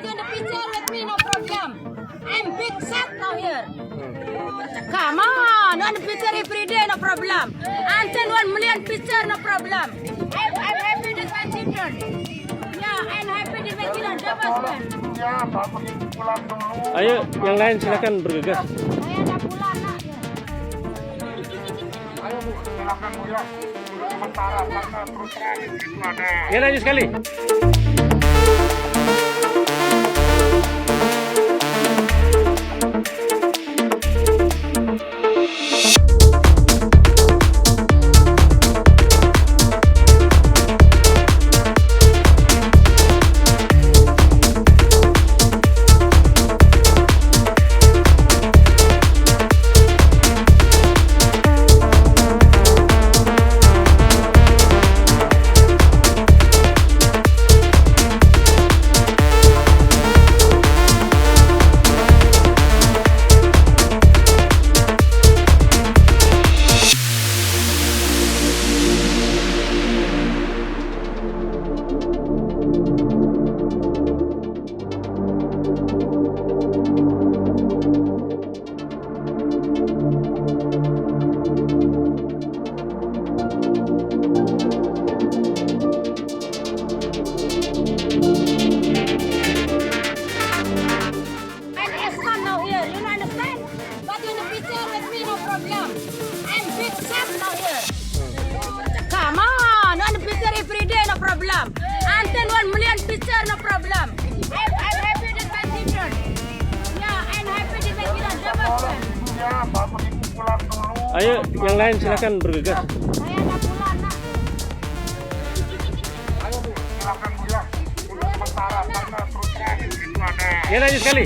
you in the picture with me, no problem. I'm big set now here. Come on, on the picture every day, no problem. Until 1 million picture, no problem. I'm happy with my children. Yeah, I'm happy with my children. Ayo, yang lain silakan bergegas. Saya ada pulang, nak. Ayo Bu, silakan Bu ya. Untuk sementara karena terus terang itu ada. Ya, lanjut sekali. Come on, on the picture every day, no problem. Until 1 million picture, no problem. I'm happy with my children. Yeah, I'm happy with my children. Ya, Bapak Ibu pulang dulu. Ayo, yang lain silakan bergegas. Saya ada pulang, nak. Ayo Bu, silakan Bu ya. Untuk sementara karena terus terang itu ada. Ya, lanjut sekali.